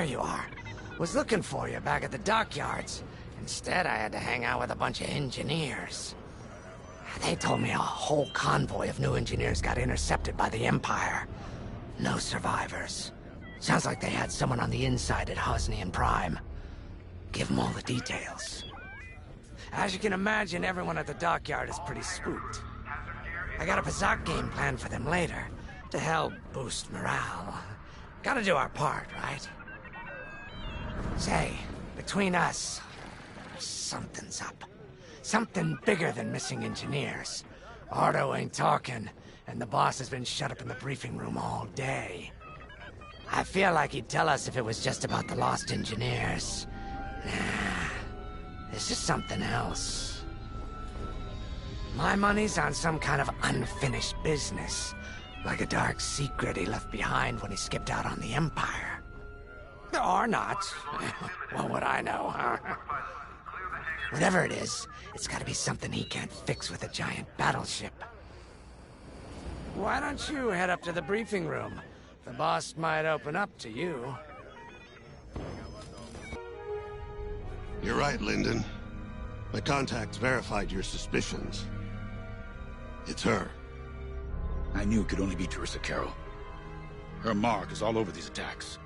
there you are. Was looking for you back at the dockyards. Instead, I had to hang out with a bunch of engineers. They told me a whole convoy of new engineers got intercepted by the Empire. No survivors. Sounds like they had someone on the inside at Hosnian Prime. Give them all the details. As you can imagine, everyone at the dockyard is pretty spooked. I got a bizarre game plan for them later, to help boost morale. Gotta do our part, right? Say, between us, something's up. Something bigger than missing engineers. Ardo ain't talking, and the boss has been shut up in the briefing room all day. I feel like he'd tell us if it was just about the lost engineers. Nah, this is something else. My money's on some kind of unfinished business. Like a dark secret he left behind when he skipped out on the Empire. Or not. What would I know, huh? Whatever it is, it's gotta be something he can't fix with a giant battleship. Why don't you head up to the briefing room? The boss might open up to you. You're right, Lyndon. My contacts verified your suspicions. It's her. I knew it could only be CERO. Her mark is all over these attacks.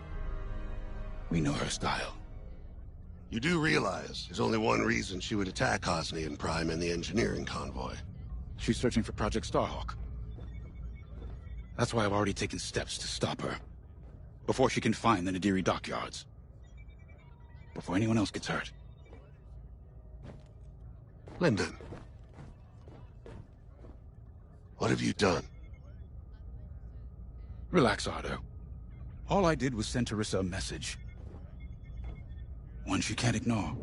We know her style. You do realize there's only one reason she would attack Hosnian Prime and the engineering convoy. She's searching for Project Starhawk. That's why I've already taken steps to stop her. Before she can find the Nadiri dockyards. Before anyone else gets hurt. Lyndon. What have you done? Relax, Ardo. All I did was send Teresa a message. One she can't ignore.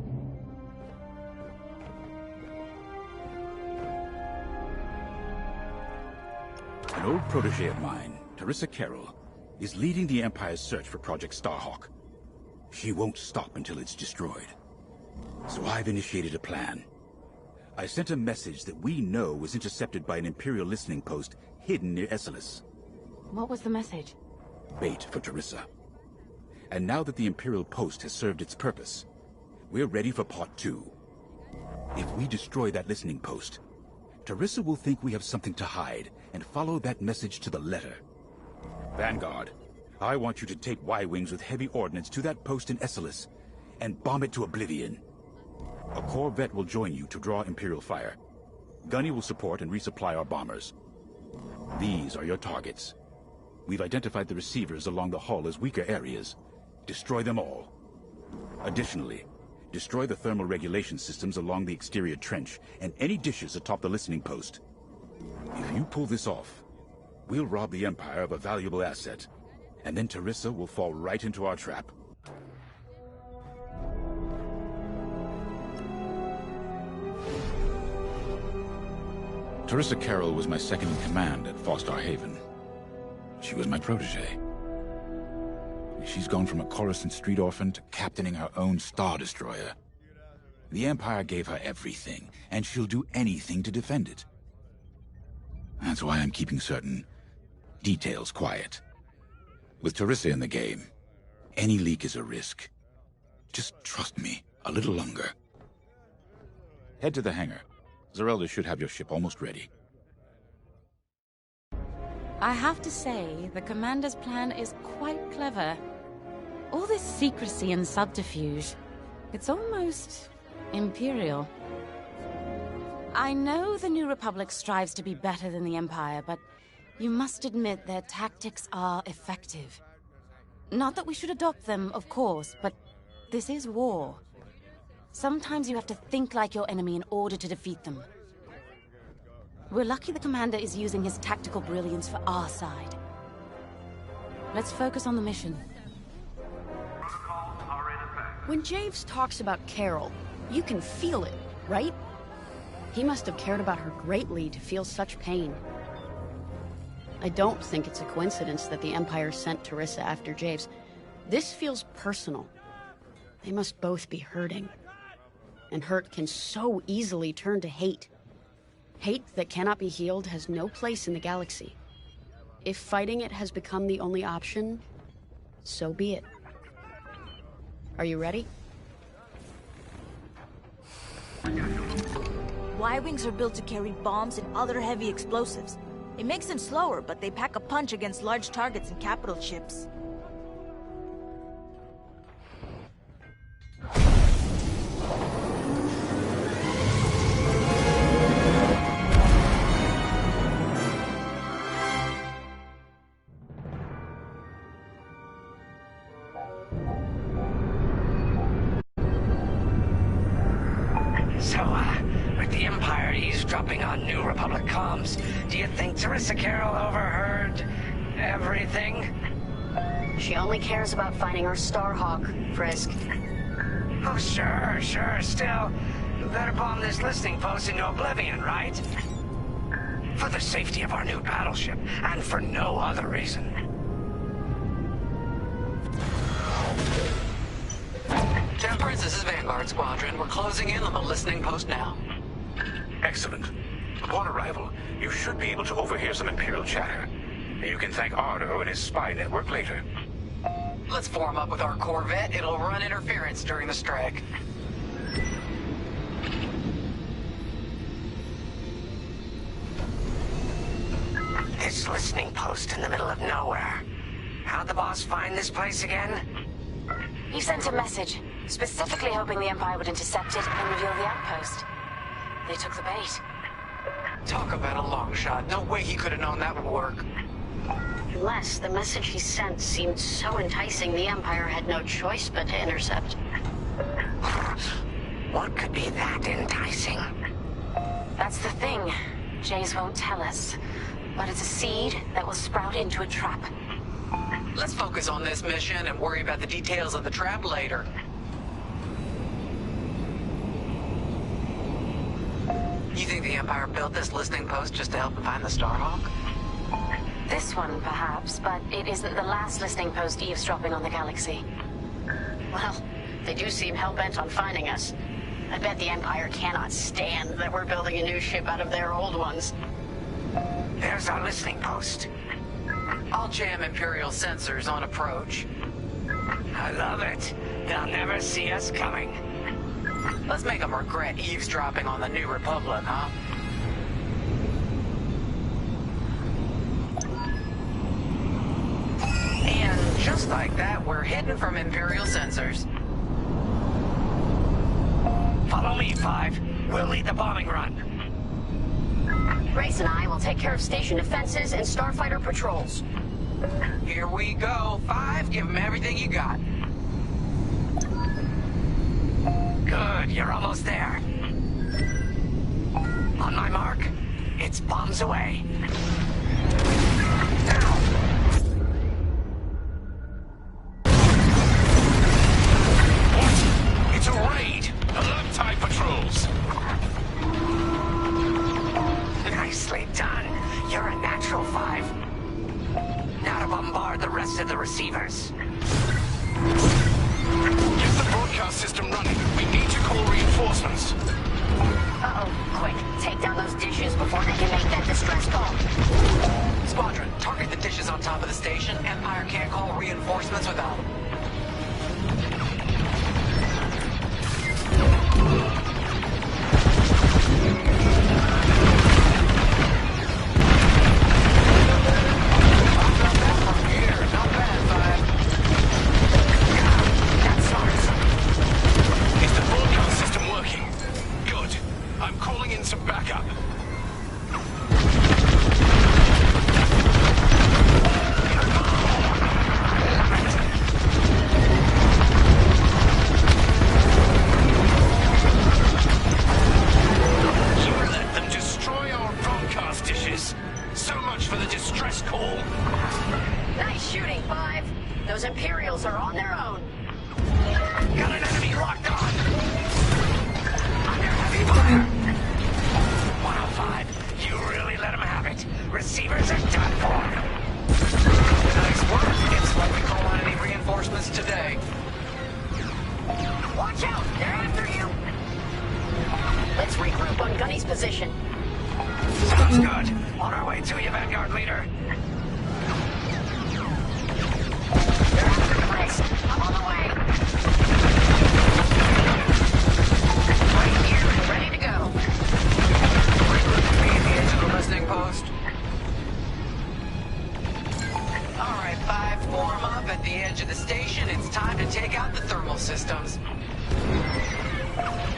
An old protege of mine, CERO, is leading the Empire's search for Project Starhawk. She won't stop until it's destroyed. So I've initiated a plan. I sent a message that we know was intercepted by an Imperial listening post hidden near Esselis. What was the message? Bait for Teresa. And now that the Imperial post has served its purpose, we're ready for Part 2. If we destroy that listening post, Teresa will think we have something to hide and follow that message to the letter. Vanguard, I want you to take Y-Wings with heavy ordnance to that post in Esselis and bomb it to oblivion. A corvette will join you to draw Imperial fire. Gunny will support and resupply our bombers. These are your targets. We've identified the receivers along the hull as weaker areas. Destroy them all. Additionally, destroy the thermal regulation systems along the exterior trench and any dishes atop the listening post. If you pull this off, we'll rob the Empire of a valuable asset, and then Teresa will fall right into our trap. Teresa Carroll was my second in command at Fostar Haven. She was my protege. She's gone from a Coruscant street orphan to captaining her own Star Destroyer. The Empire gave her everything, and she'll do anything to defend it. That's why I'm keeping certain details quiet. With Teresa in the game, any leak is a risk. Just trust me a little longer. Head to the hangar. Zerelda should have your ship almost ready. I have to say, the Commander's plan is quite clever. All this secrecy and subterfuge, it's almost Imperial. I know the New Republic strives to be better than the Empire, but you must admit their tactics are effective. Not that we should adopt them, of course, but this is war. Sometimes you have to think like your enemy in order to defeat them. We're lucky the Commander is using his tactical brilliance for our side. Let's focus on the mission. When Javes talks about Carol, you can feel it, right? He must have cared about her greatly to feel such pain. I don't think it's a coincidence that the Empire sent Teresa after Javes. This feels personal. They must both be hurting. And hurt can so easily turn to hate. Hate that cannot be healed has no place in the galaxy. If fighting it has become the only option, so be it. Are you ready? Y-wings are built to carry bombs and other heavy explosives. It makes them slower, but they pack a punch against large targets and capital ships. With the Empire eavesdropping on New Republic comms, do you think Carol overheard everything? She only cares about finding our Starhawk, Frisk. Oh, sure. Still, you better bomb this listening post into oblivion, right? For the safety of our new battleship, and for no other reason. Temperance, this is Vanguard Squadron. We're closing in on the listening post now. Excellent. Upon arrival, you should be able to overhear some Imperial chatter. You can thank Ardo and his spy network later. Let's form up with our Corvette. It'll run interference during the strike. This listening post in the middle of nowhere. How'd the boss find this place again? He sent a message, specifically hoping the Empire would intercept it and reveal the outpost. They took the bait. Talk about a long shot. No way he could have known that would work. Unless the message he sent seemed so enticing the Empire had no choice but to intercept. What could be that enticing? That's the thing. Jays won't tell us. But it's a seed that will sprout into a trap. Let's focus on this mission and worry about the details of the trap later. You think the Empire built this listening post just to help them find the Starhawk? This one, perhaps, but it isn't the last listening post eavesdropping on the galaxy. Well, they do seem hell-bent on finding us. I bet the Empire cannot stand that we're building a new ship out of their old ones. There's our listening post. I'll jam Imperial sensors on approach. I love it. They'll never see us coming. Let's make them regret eavesdropping on the New Republic, huh? And just like that, we're hidden from Imperial sensors. Follow me, 5. We'll lead the bombing run. Grace and I will take care of station defenses and starfighter patrols. Here we go. 5, give them everything you got. Good, you're almost there. On my mark, it's bombs away. Now! What? It's a raid! Alert TIE patrols! Nicely done. You're a natural, 5. Now to bombard the rest of the receivers. Get the broadcast system running. We need to call reinforcements. Uh-oh, quick. Take down those dishes before they can make that distress call. Squadron, target the dishes on top of the station. Empire can't call reinforcements without them. Those Imperials are on their own. Got an enemy locked on. Under heavy fire. 105. You really let them have it. Receivers are done for. Nice work. It's like we call on any reinforcements today. Watch out! They're after you! Let's regroup on Gunny's position. Sounds good. On our way to you, Vanguard leader. They're after Chris. I'm on the way. Form up at the edge of the station. It's time to take out the thermal systems.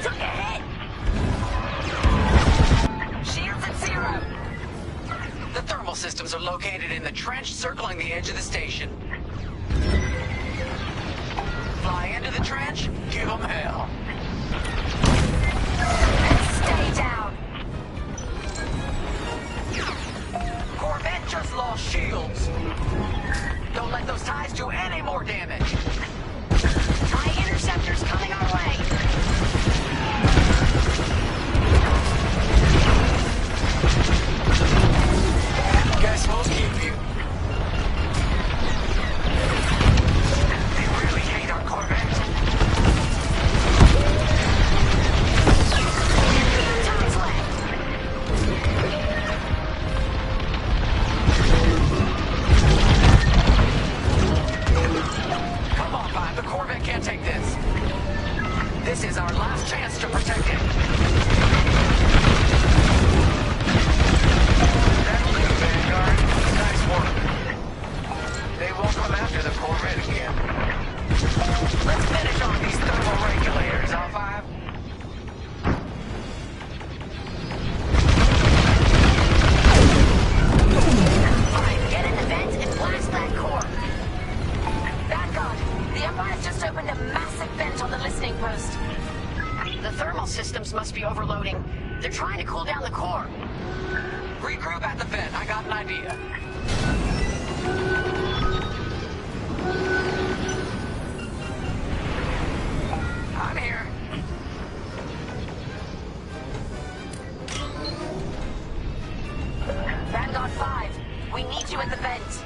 Took a hit! Shields at 0. The thermal systems are located in the trench circling the edge of the station. Fly into the trench, give them hell. And stay down. Corvette just lost shields. Don't let those ties do any more damage. TIE interceptors coming our way. Guess we'll keep you. They really hate our Corvette. Ties left. Come on, Bob. The Corvette can't take this. This is our last chance to protect it. That'll do, Vanguard. Nice work. They won't come after the Corvette again. Let's finish off these thermal regulators, L5. Alright, get in the vent and blast that core. Vanguard, the Empire's just opened a massive vent on the listening post. The thermal systems must be overloading. They're trying to cool down the core. Regroup at the vent. I got an idea. I'm here. Vanguard 5, we need you at the vent.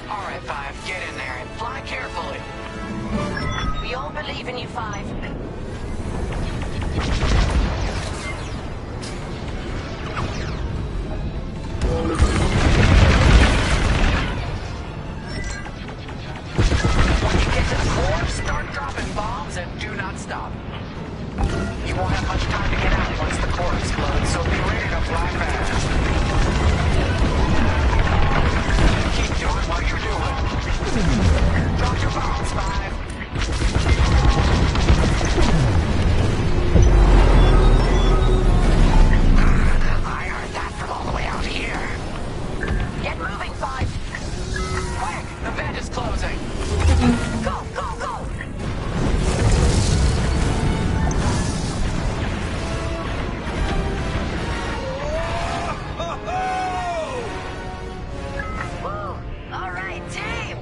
All right, 5. Get in there and fly carefully. We all believe in you, 5. When you get to the core, start dropping bombs and do not stop. You won't have much time to get out once the core explodes, so be ready to fly fast. Keep doing what you're doing. Drop your bombs, 5. I heard that from all the way out here. Get moving, 5. Quick! The vent is closing. Go, go, go! Woo! All right, team!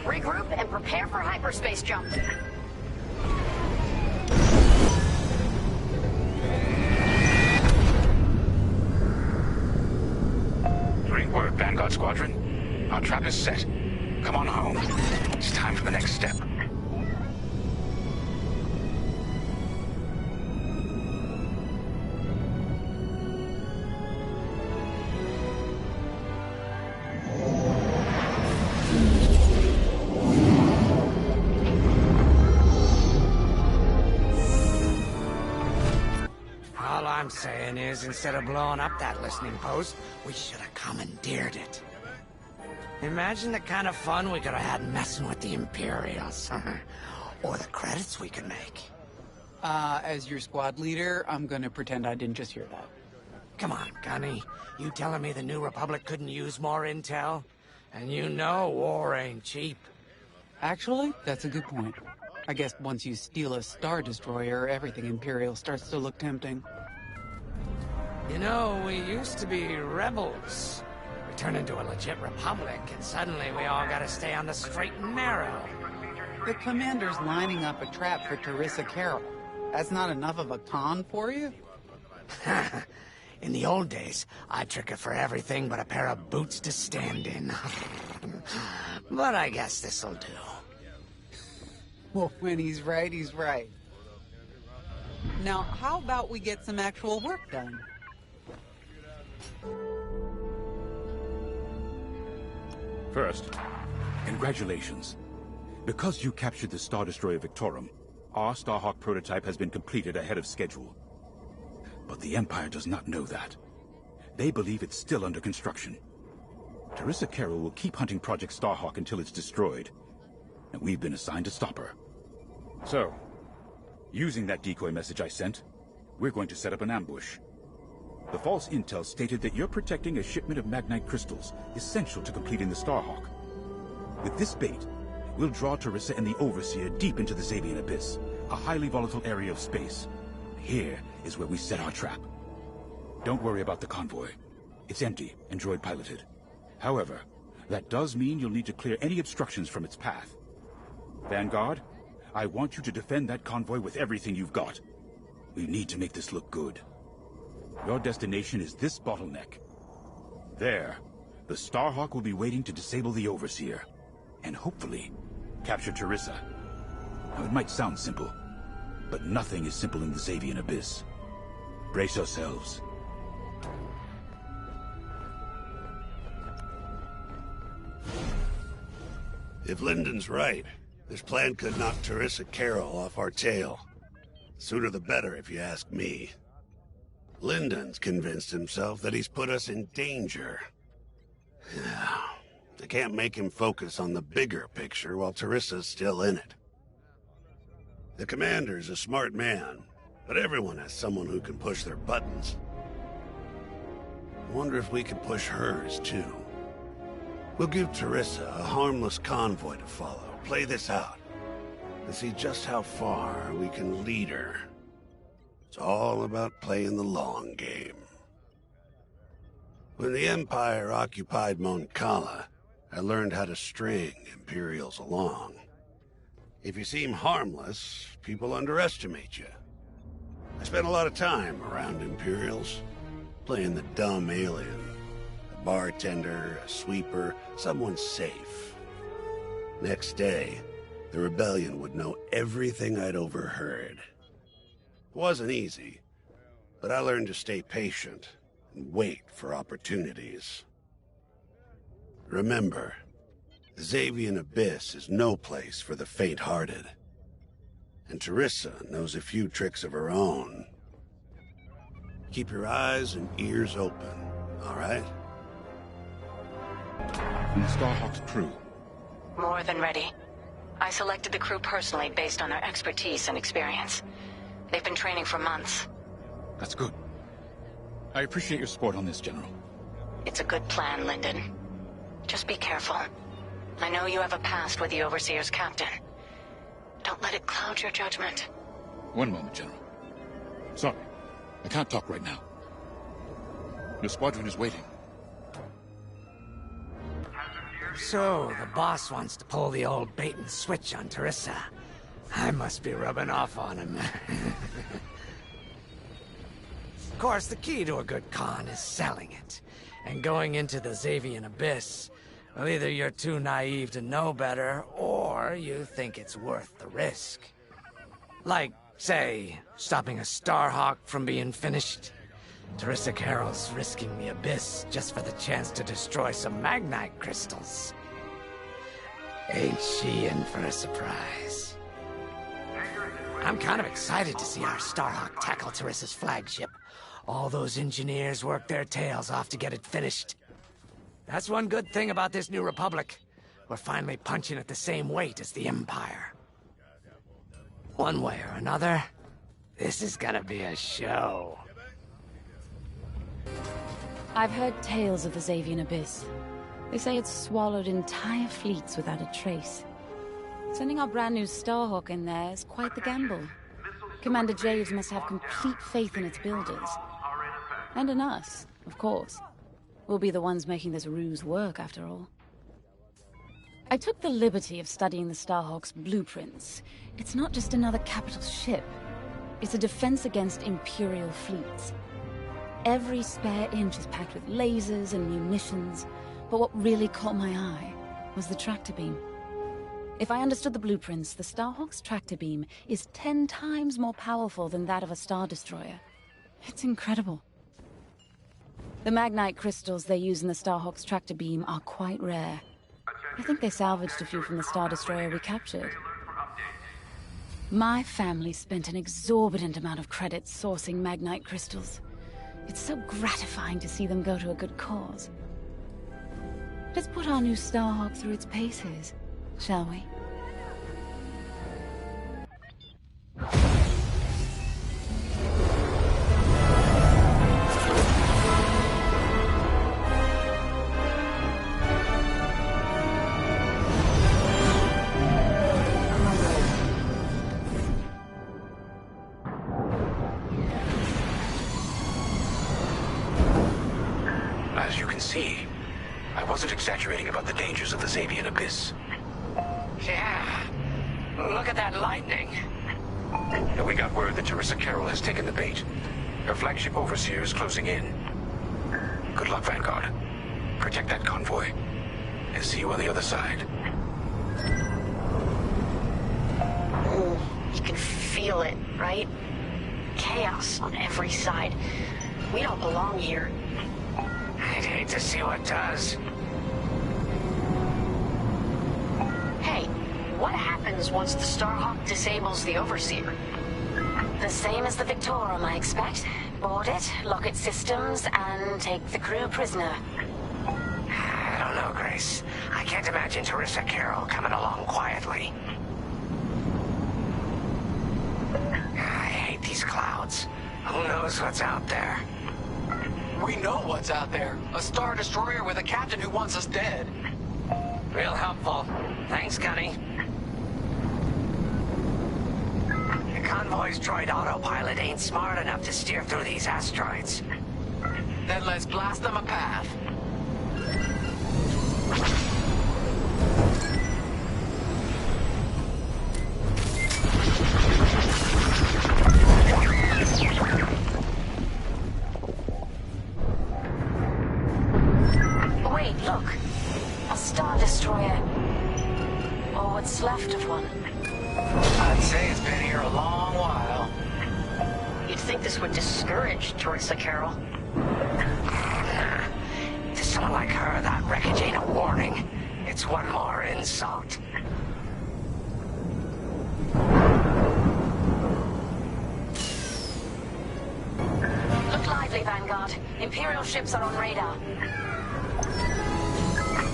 Regroup and prepare for hyperspace jump. Great work, Vanguard Squadron. Our trap is set. Come on home. It's time for the next step. All I'm saying is, instead of blowing up that listening post, we should have commandeered it. Imagine the kind of fun we could have had messing with the Imperials. Or the credits we could make. As your squad leader, I'm gonna pretend I didn't just hear that. Come on, Gunny. You telling me the New Republic couldn't use more intel? And you know war ain't cheap. Actually, that's a good point. I guess once you steal a Star Destroyer, everything Imperial starts to look tempting. You know, we used to be rebels. We turned into a legit republic, and suddenly we all gotta stay on the straight and narrow. The commander's lining up a trap for Teresa Carroll. That's not enough of a con for you? In the old days, I'd trick her for everything but a pair of boots to stand in. But I guess this'll do. Well, when he's right, he's right. Now, how about we get some actual work done? First, congratulations. Because you captured the Star Destroyer Victorum, our Starhawk prototype has been completed ahead of schedule. But the Empire does not know that. They believe it's still under construction. Ⅶ Carroll will keep hunting Project Starhawk until it's destroyed, and we've been assigned to stop her. So, using that decoy message I sent, we're going to set up an ambush. The false intel stated that you're protecting a shipment of Magnite crystals, essential to completing the Starhawk. With this bait, we'll draw ⅶ and the Overseer deep into the Xavian Abyss, a highly volatile area of space. Here is where we set our trap. Don't worry about the convoy. It's empty and droid-piloted. However, that does mean you'll need to clear any obstructions from its path. Vanguard, I want you to defend that convoy with everything you've got. We need to make this look good. Your destination is this bottleneck. There, the Starhawk will be waiting to disable the Overseer, and hopefully, capture ⅶ. Now, it might sound simple, but nothing is simple in the Xavian Abyss. Brace yourselves. If Lyndon's right, this plan could knock ⅶ Carroll off our tail. Sooner the better, if you ask me. Lyndon's convinced himself that he's put us in danger. They can't make him focus on the bigger picture while ⅶ's still in it. The commander's a smart man, but everyone has someone who can push their buttons. I wonder if we can push hers, too. We'll give ⅶ a harmless convoy to follow, play this out, and see just how far we can lead her. It's all about playing the long game. When the Empire occupied Mon Cala, I learned how to string Imperials along. If you seem harmless, people underestimate you. I spent a lot of time around Imperials, playing the dumb alien. A bartender, a sweeper, someone safe. Next day, the rebellion would know everything I'd overheard. It wasn't easy, but I learned to stay patient and wait for opportunities. Remember, the Xavian Abyss is no place for the faint-hearted. And ⅶ knows a few tricks of her own. Keep your eyes and ears open, all right? Starhawk's crew. More than ready. I selected the crew personally based on their expertise and experience. They've been training for months. That's good. I appreciate your support on this, General. It's a good plan, Lyndon. Just be careful. I know you have a past with the Overseer's captain. Don't let it cloud your judgment. One moment, General. Sorry, I can't talk right now. Your squadron is waiting. So, the boss wants to pull the old bait and switch on ⅶ I must be rubbing off on him. Of course, the key to a good con is selling it. And going into the Xavian Abyss, well, either you're too naive to know better, or you think it's worth the risk. Like, say, stopping a Starhawk from being finished. ⅶ Carroll's risking the Abyss just for the chance to destroy some Magnite crystals. Ain't she in for a surprise? I'm kind of excited to see our Starhawk tackle ⅶ's flagship. All those engineers worked their tails off to get it finished. That's one good thing about this new Republic. We're finally punching at the same weight as the Empire. One way or another, this is gonna be a show. I've heard tales of the Xavian Abyss. They say it's swallowed entire fleets without a trace. Sending our brand new Starhawk in there is quite the gamble. Commander Javes must have complete faith in its builders. And in us, of course. We'll be the ones making this ruse work, after all. I took the liberty of studying the Starhawk's blueprints. It's not just another capital ship. It's a defense against Imperial fleets. Every spare inch is packed with lasers and munitions, but what really caught my eye was the tractor beam. If I understood the blueprints, the Starhawk's tractor beam is 10 times more powerful than that of a Star Destroyer. It's incredible. The Magnite crystals they use in the Starhawk's tractor beam are quite rare. I think they salvaged a few from the Star Destroyer we captured. My family spent an exorbitant amount of credits sourcing Magnite crystals. It's so gratifying to see them go to a good cause. Let's put our new Starhawk through its paces, shall we? As you can see, I wasn't exaggerating about the dangers of the Xavian Abyss. Yeah. Look at that lightning. And we got word that Teresa Carroll has taken the bait. Her flagship Overseer is closing in. Good luck, Vanguard. Protect that convoy. And see you on the other side. Oh, you can feel it, right? Chaos on every side. We don't belong here. I'd hate to see what does. Hey, what happens once the Starhawk disables the Overseer? The same as the Victorum, I expect. Board it, lock its systems, and take the crew prisoner. I don't know, Grace. I can't imagine Teresa Carroll coming along quietly. I hate these clouds. Who knows what's out there? We know what's out there. A Star Destroyer with a captain who wants us dead. Real helpful. Thanks, Gunny. The convoy's droid autopilot ain't smart enough to steer through these asteroids. Then let's blast them a path. Wait, look. A Star Destroyer. Or what's left of one. I'd say it's been here a long while. You'd think this would discourage Teresa Carroll. To someone like her, that wreckage ain't a warning. It's one more insult. Look lively, Vanguard. Imperial ships are on radar.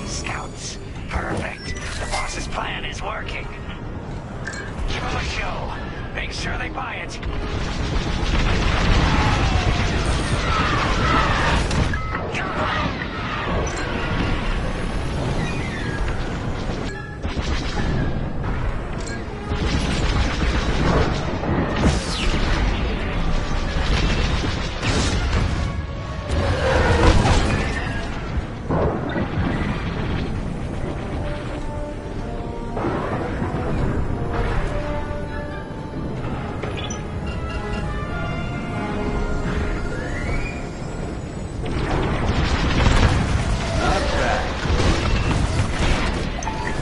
Scouts. Perfect. The boss's plan is working. Give them a show. Make sure they buy it.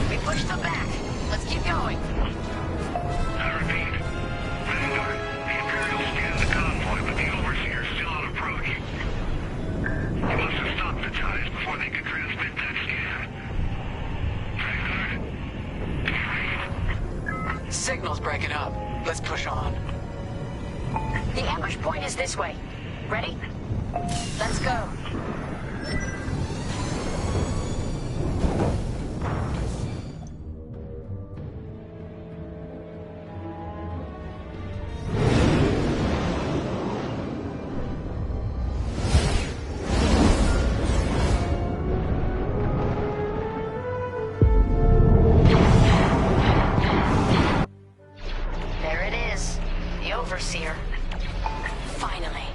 We pushed them back. Let's keep going. I repeat. Vanguard, the Imperials scanned the convoy, but the Overseer's still on approach. You must have stopped the ties before they could transmit that scan. Vanguard? Signal's breaking up. Let's push on. The ambush point is this way. Ready? Let's go. There it is. The Overseer. Finally.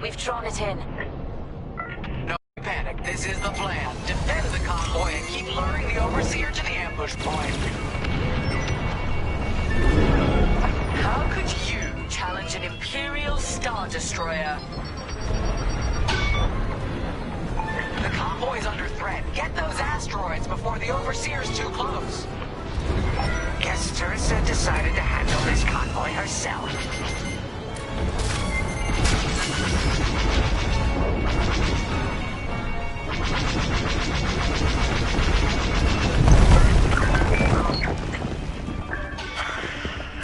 We've drawn it in. No panic. This is the plan. Defend the convoy and keep luring the Overseer to the ambush point. How could you challenge an Imperial Star Destroyer? The convoy's under threat. Get those asteroids before the Overseer's too close. Guess Teresa decided to handle this convoy herself.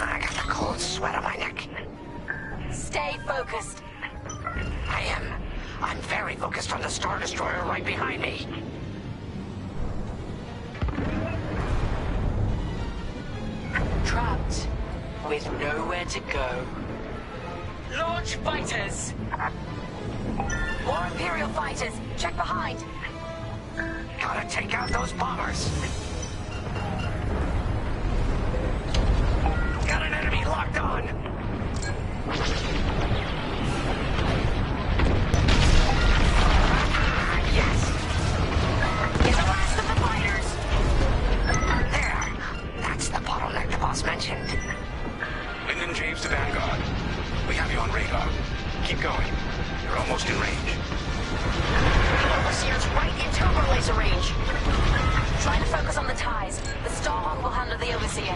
I got the cold sweat on my neck. Stay focused. I am. I'm very focused on the Star Destroyer right behind me. There's nowhere to go. Launch fighters! More Imperial fighters! Check behind! Gotta take out those bombers. Got an enemy locked on. Yes. Get the last of the fighters! There. That's the bottleneck the boss mentioned. Lyndon James to Vanguard. We have you on radar. Keep going. You're almost in range. The Overseer's right in turbo laser range. Trying to focus on the ties. The Starhawk will handle the Overseer.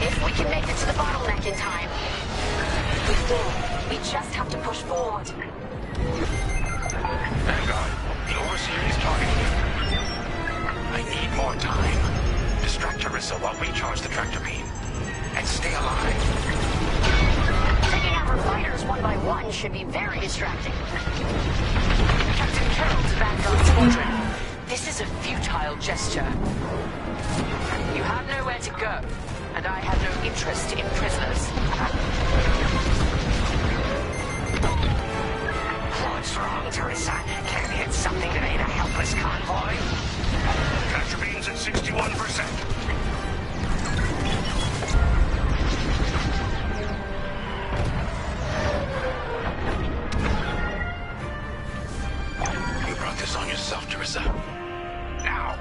If we can make it to the bottleneck in time. We will. We just have to push forward. Vanguard, the Overseer is targeting you. I need more time. Distract Teresa while we charge the tractor beam. And stay alive. Taking out our fighters one by one should be very distracting. Captain Carroll to Vanguard Squadron. This is a futile gesture. You have nowhere to go, and I have no interest in prisoners. What's wrong, Teresa? Can't hit something that ain't a helpless convoy? Tractor beam's at 61%. You brought this on yourself, Teresa. Now!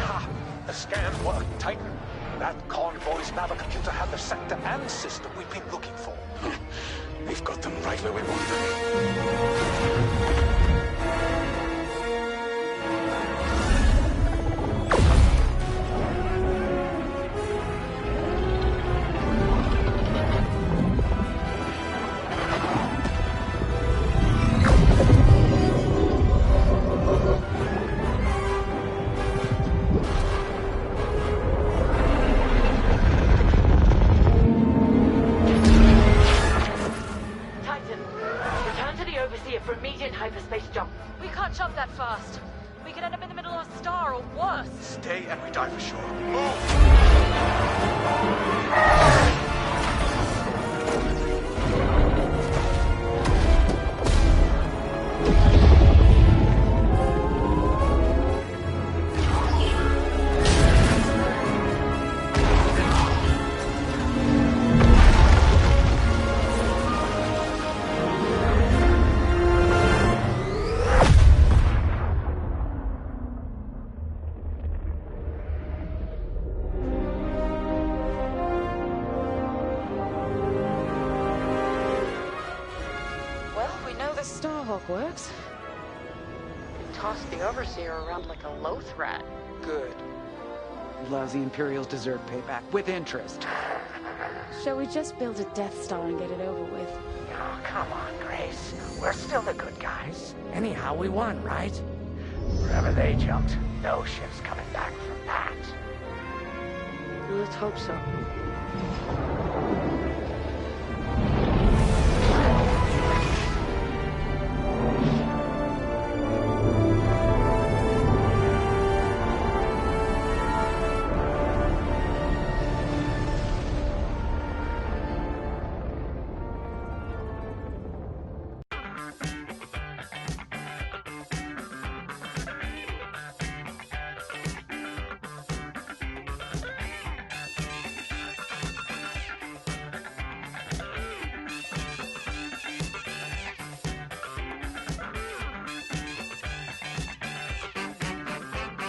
Ha! The scans worked, Titan. That convoy's navicomputer had the sector and system we've been looking for. We've got them right where we want them. Titan, return to the Overseer for immediate hyperspace jump. We can't jump that fast. We could end up in the middle of a star or worse. Stay and we die for sure. Move! Well, we know the Starhawk works. Toss the Overseer around like a loath rat. Good. Lousy Imperials deserve payback with interest. Shall we just build a Death Star and get it over with? Oh, come on, Grace. We're still the good guys. Anyhow, we won, right? Wherever they jumped, no ship's coming back from that. Let's hope so.